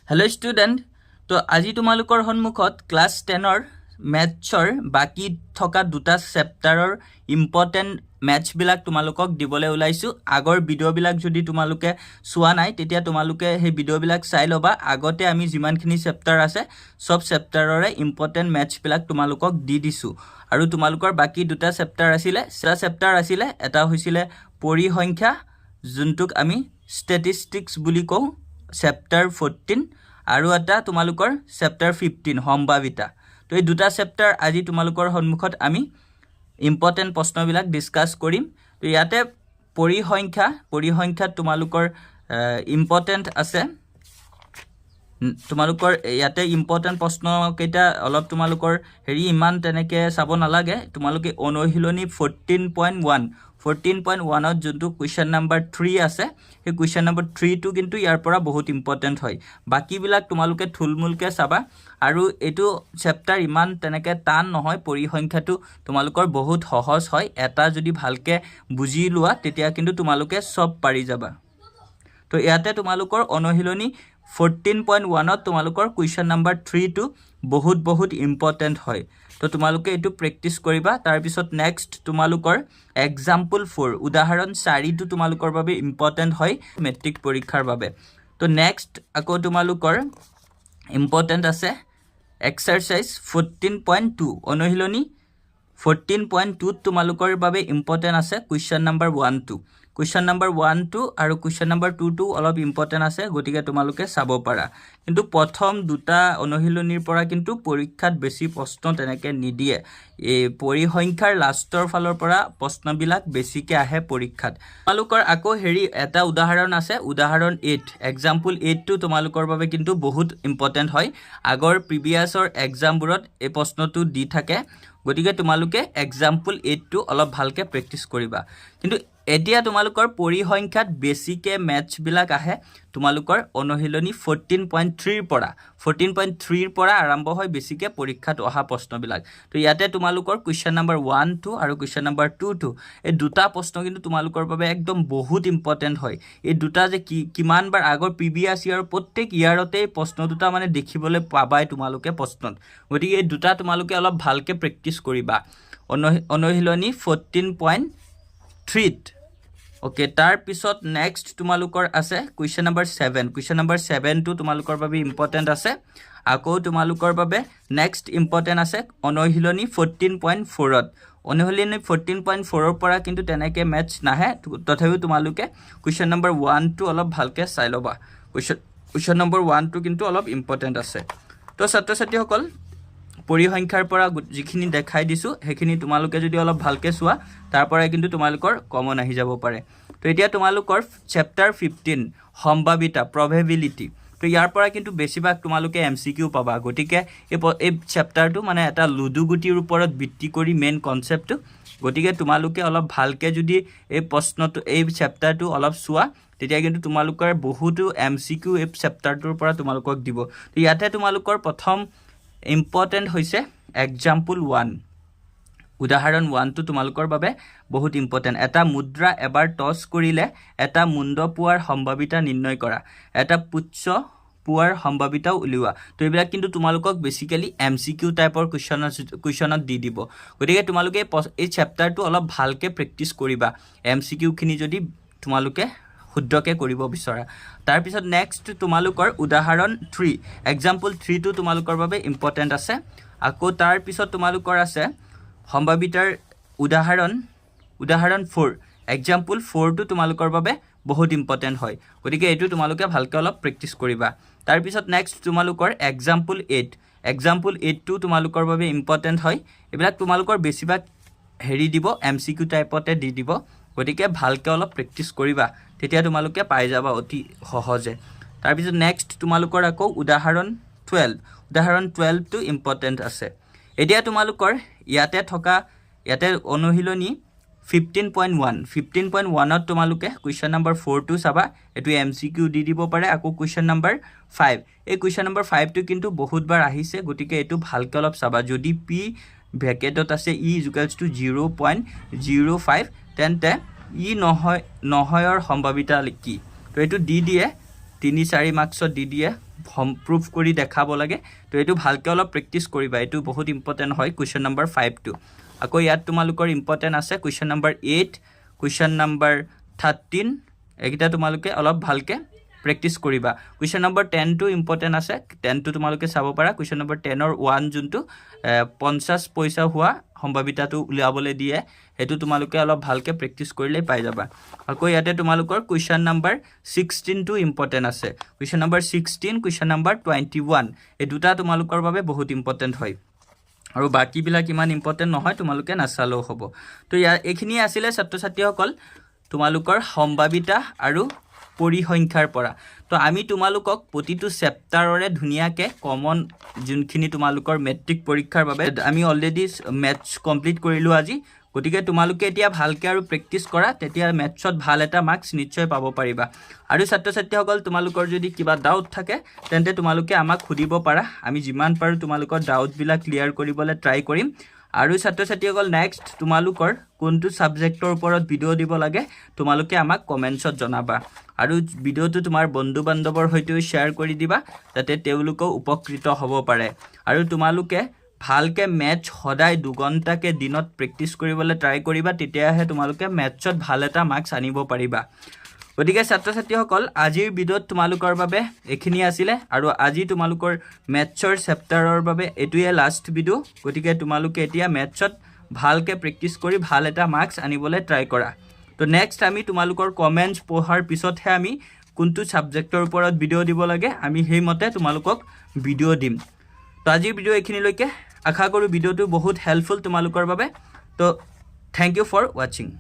hello student तो আজি তোমালোকৰ সন্মুখত ক্লাস 10 ৰ ম্যাথছৰ বাকি থকা দুটা চেপ্টাৰৰ ইম্পৰ্টেন্ট ম্যাথছ বিলাক তোমালোকক দিবলৈ ওলাইছো আগৰ ভিডিও বিলাক যদি তোমালোকে চোৱা নাই তেতিয়া তোমালোকে সেই ভিডিও বিলাক চাই লবা আগতে আমি যিমানখিনি চেপ্টাৰ আছে সব চেপ্টাৰৰে ইম্পৰ্টেন্ট ম্যাথছ বিলাক তোমালোকক দি দিছো আৰু তোমালোকৰ বাকি দুটা চেপ্টাৰ আছিলে এটা হৈছিলে পৰিসংখ্যা যোনটোক আমি ষ্টেটিষ্টিক্স বুলি কওঁ Chapter 14 আৰু এটা তোমালোকৰ Chapter 15 সম্ভাৱিতা তো এই দুটা চেপ্টাৰ আজি তোমালোকৰ সন্মুখত আমি ইম্পৰ্টেন্ট প্ৰশ্নবিলাক ডিসকাস কৰিম তো ইয়াতে পৰিসংখ্যা তোমালোকৰ ইম্পৰ্টেন্ট আছে তোমালোকৰ ইয়াতে ইম্পৰ্টেন্ট প্ৰশ্ন কেইটা অলপ তোমালোকৰ হেৰি ইমান তেনেকে চাব নালাগে তোমালোকে অনুশীলনী 14.1 ত যোনটো কোৱেশ্চন নম্বৰ 3 আছে এই কোৱেশ্চন নম্বৰ 3 টো কিন্তু ইয়াৰ পৰা বহুত ইম্পৰ্টেন্ট হয় বাকি বিলাক তোমালোকে থুলমুলকে চাবা আৰু এটো চেপ্টাৰ ইমান তেনেকে টান নহয় পৰিসংখ্যাটো তোমালোকৰ বহুত সহজ হয় এটা যদি ভালকে বুজি লোৱা তেতিয়া কিন্তু তোমালোকে সব পাৰি যাবা তো ইয়াতে তোমালোকৰ অনুশীলনী 14.1 ত তোমালোকৰ কোৱেশ্চন নম্বৰ 3 টো বহুত ইম্পৰ্টেন্ট হয় তো তোমালোকে এটো প্ৰেক্টিস কৰিবা তাৰ পিছত নেক্সট তোমালোকৰ এক্সাম্পল 4 উদাহৰণ 4 টো তোমালোকৰ বাবে ইম্পৰ্টেন্ট হয় মেট্ৰিক পৰীক্ষাৰ বাবে তো নেক্সট আকৌ তোমালোকৰ ইম্পৰ্টেন্ট আছে এক্সাৰসাইজ 14.2 অনুশীলনী 14.2 তোমালোকৰ বাবে ইম্পৰ্টেন্ট আছে কোৱেশ্চন নম্বৰ 1 টো কোৱেশ্চন নম্বৰ 1 টো আৰু কোৱেশ্চন নম্বৰ 2 টো অলপ ইম্পৰ্টেন্ট আছে গতিকে তোমালোকে চাব পাৰা কিন্তু প্ৰথম দুটা অনুশীলনীৰ পৰা কিন্তু পৰীক্ষাত বেছি প্ৰশ্ন তেনেকে নিদিয়ে এই পৰিসংখ্যাৰ লাষ্টৰ ফালৰ পৰা প্ৰশ্নবিলাক বেছিকে আহে পৰীক্ষাত তোমালোকৰ আকৌ হেৰি এটা উদাহৰণ আছে উদাহৰণ 8 এক্সাম্পল 8 টো তোমালোকৰ বাবে কিন্তু বহুত ইম্পৰ্টেন্ট হয় আগৰ প্ৰিভিয়াছৰ এক্সামবোৰত এই প্ৰশ্নটো দি থাকে গতিকে তোমালোকে এক্সাম্পল 8 টো অলপ ভালকে প্ৰেক্টিস কৰিবা কিন্তু এতিয়া তোমালোকৰ পৰিসংখ্যাত বেছিকে ম্যাথছ বিলাক আহে তোমালোকৰ অনুশীলনী 14.3 ৰ পৰা আৰম্ভ হয় বেছিকে পৰীক্ষাত অহা প্ৰশ্নবিলাক তো ইয়াতে তোমালোকৰ কোৱেশ্চন নম্বৰ 1 2 আৰু কোৱেশ্চন নম্বৰ 2 এই দুটা প্ৰশ্ন কিন্তু তোমালোকৰ বাবে একদম বহুত ইম্পৰ্টেন্ট হয় এই দুটা যে কিমান বাৰ আগৰ প্ৰিভিয়াস ইয়াৰ প্ৰত্যেক ইয়াৰতে প্ৰশ্ন দুটা মানে দেখিবলৈ পাবাই তোমালোকে প্ৰশ্নত গতিকে এই দুটা তোমালোকে অলপ ভালকে প্ৰেক্টিস কৰিবা অনুশীলনী 14.3 ओके तार पिছত नेक्स्ट तुमालुकर আছে क्वेश्चन नंबर 7 টো तुमालुकर বাবে ইম্পৰ্টেন্ট আছে আকৌ तुमालुकर বাবে नेक्स्ट ইম্পৰ্টেন্ট আছে অনুশীলনী 14.4 ত অনুশীলনী 14.4 ৰ পৰা কিন্তু তেনেকে ম্যাথছ নাহে তথাপিও तुमालुके क्वेश्चन नंबर 1 টো অলপ ভালকে চাই লবা क्वेश्चन नंबर 1 টো কিন্তু অলপ ইম্পৰ্টেন্ট আছে তো ছাত্ৰ ছাত্ৰীসকল পৰিসংখ্যাৰ পৰা যিখিনি দেখাই দিছো হেখিনি তোমালোকে যদি অলপ ভালকে চোৱা তাৰ পৰা কিন্তু তোমালোকৰ কমন আহি যাব পাৰে তো এতিয়া তোমালোকৰ চেপ্টাৰ 15 সম্ভাৱিতা প্ৰবাবিলিটি তো ইয়াৰ পৰা কিন্তু বেছিভাগ তোমালোকে এমসিকিউ পাবা গটিকে এই চেপ্টাৰটো মানে এটা লুডু গুটিৰ ওপৰত ভিত্তি কৰি মেইন কনসেপ্টটো গটিকে তোমালোকে অলপ ভালকে যদি এই প্ৰশ্নটো এই চেপ্টাৰটো অলপ চোৱা তেতিয়া কিন্তু তোমালোকৰ বহুতো এমসিকিউ এই চেপ্টাৰটোৰ পৰা তোমালোকক দিব তো ইয়াতে তোমালোকৰ প্ৰথম ইম্পৰ্টেন্ট হৈছে এক্সাম্পল 1 উদাহৰণ 1 টো তোমালোকৰ বাবে বহুত ইম্পৰ্টেন্ট এটা মুদ্ৰা এবাৰ টস কৰিলে এটা মুণ্ড পোৱাৰ সম্ভাৱিতা নিৰ্ণয় কৰা এটা পুচ্ছ পোৱাৰ সম্ভাৱিতা উলিওৱা তো এইবিলাক কিন্তু তোমালোকক বেসিক্যালি এমসিকিউ টাইপৰ কোৱেশ্চনত দি দিব গতিকে তোমালোকে এই চেপ্টাৰটো অলপ ভালকে প্ৰেক্টিস কৰিবা এমসিকিউ খিনি যদি তোমালোকে শুদ্ধকে কৰিব বিচৰা তাৰ পিছত নেক্সট তোমালোকৰ উদাহৰণ 3 এক্সাম্পল 3 টো তোমালোকৰ বাবে ইম্পৰ্টেন্ট আছে আকৌ তাৰ পিছত তোমালোকৰ আছে সম্ভাৱিতাৰ উদাহৰণ 4 এক্সাম্পল 4 টো তোমালোকৰ বাবে বহুত ইম্পৰ্টেন্ট হয় গতিকে এটো তোমালোকে ভালকে অলপ প্ৰেক্টিস কৰিবা তাৰ পিছত নেক্সট তোমালোকৰ এক্সাম্পল 8 টো তোমালোকৰ বাবে ইম্পৰ্টেন্ট হয় এবিলাক তোমালোকৰ বেছিভাগ হেৰি দিব এমসিকিউ টাইপতে দি দিব গতিকে ভালকে অলপ প্ৰেক্টিস কৰিবা তেতিয়া তোমালোকে পাই যাবা অতি সহজে তাৰ পিছত নেক্সট তোমালোকৰ আকৌ উদাহৰণ 12 টো ইম্পৰ্টেন্ট আছে এতিয়া তোমালোকৰ ইয়াতে অনুশীলনী 15.1 ত তোমালোকে কোৱেশ্চন নম্বৰ 4 টো চাবা এটো এমসিকিউ দি দিব পাৰে আকৌ কোৱেশ্চন নম্বৰ 5 এই কোৱেশ্চন নম্বৰ 5 টো কিন্তু বহুতবাৰ আহিছে গতিকে এটো ভালকে অলপ চাবা যদি পি ব্ৰেকেটত আছে e = 0.05 তেন্তে ই নহয়ৰ সম্ভাৱিতা কি তো এটো দি দিয়ে 3-4 মাৰ্কছত দি দিয়ে প্ৰুফ কৰি দেখাব লাগে তো এইটো ভালকৈ অলপ প্ৰেক্টিছ কৰিবা এইটো বহুত ইম্পৰ্টেণ্ট হয় কুৱেশ্যন নম্বৰ 5 টো আকৌ ইয়াত তোমালোকৰ ইম্পৰ্টেণ্ট আছে কুৱেশ্যন নম্বৰ 8 কুৱেশ্যন নম্বৰ 13 এইকেইটা তোমালোকে অলপ ভালকৈ প্ৰেক্টিছ কৰিবা কুৱেশ্যন নম্বৰ 10 টো ইম্পৰ্টেণ্ট আছে 10 টো তোমালোকে চাব পাৰা কুৱেশ্যন নম্বৰ 10 ৰ 1 যোনটো 50 পইচা হোৱা সম্ভাৱিতাটো উলিয়াবলৈ দিয়ে হেতু তোমালোকে অলপ ভালকৈ প্ৰেক্টিছ কৰিলে পাই যাবা আকৌ ইয়াতে তোমালোকৰ কুৱেশ্যন নম্বৰ 16 টো ইম্পৰ্টেণ্ট আছে কুৱেশ্যন নম্বৰ 16 কুৱেশ্যন নম্বৰ 21 এই দুটা তোমালোকৰ বাবে বহুত ইম্পৰ্টেণ্ট হয় আৰু বাকিবিলাক ইমান ইম্পৰ্টেণ্ট নহয় তোমালোকে নাচালেও হ'ব তো এইখিনি আছিলে ছাত্ৰ ছাত্ৰীসকল তোমালোকৰ সম্ভাৱিতা আৰু পৰিসংখ্যাৰ পৰা তো আমি তোমালোকক প্ৰতিটো চেপ্টাৰৰে ধুনিয়াকে কমন যোনখিনি তোমালোকৰ মেট্ৰিক পৰীক্ষাৰ বাবে আমি অলৰেডি মেথছ কমপ্লিট কৰিলো আজি গতিকে তোমালোকে এতিয়া ভালকৈ আৰু প্ৰেক্টিছ কৰা তেতিয়া মেথছত ভাল এটা মাৰ্কছ নিশ্চয় পাব পাৰিবা আৰু ছাত্ৰ ছাত্ৰীসকল তোমালোকৰ যদি কিবা ডাউট থাকে তেন্তে তোমালোকে আমাক সুধিব পাৰা আমি যিমান পাৰো তোমালোকৰ ডাউটবিলাক ক্লিয়াৰ কৰিবলৈ ট্ৰাই কৰিম আৰু ছাত্ৰ ছাত্ৰীসকল নেক্সট তোমালোকৰ কোনটো সাবজেক্টৰ ওপৰত ভিডিঅ' দিব লাগে তোমালোকে আমাক কমেন্টছত জনাবা আৰু ভিডিঅ'টো তোমাৰ বন্ধু বান্ধৱৰ সৈতে শ্বেয়াৰ কৰি দিবা যাতে তেওঁলোকও উপকৃত হ'ব পাৰে আৰু তোমালোকে ভালকৈ মেথছ সদায় 2 ঘণ্টাকে দিনত প্ৰেক্টিছ কৰিবলৈ ট্ৰাই কৰিবা তেতিয়াহে তোমালোকে মেথছত ভাল এটা মাৰ্কছ আনিব পাৰিবা গতিকে ছাত্ৰ ছাত্ৰীসকল আজিৰ ভিডিঅ'ত তোমালোকৰ বাবে এইখিনি আছিলে আৰু আজি তোমালোকৰ মেথছৰ চেপ্টাৰৰ বাবে এটোৱে লাষ্ট ভিডিঅ' গতিকে তোমালোকে এতিয়া মেথছত ভালকৈ প্ৰেক্টিছ কৰি ভাল এটা মাৰ্কছ আনিবলৈ ট্ৰাই কৰা তো নেক্সট আমি তোমালোকৰ কমেন্টছ পঢ়াৰ পিছতহে আমি কোনটো সাবজেক্টৰ ওপৰত ভিডিঅ' দিব লাগে আমি সেইমতে তোমালোকক ভিডিঅ' দিম তো আজিৰ ভিডিঅ' এইখিনিলৈকে আশা কৰোঁ ভিডিঅ'টো বহুত হেল্পফুল তোমালোকৰ বাবে তো থ্যাংক ইউ ফৰ ৱাচিং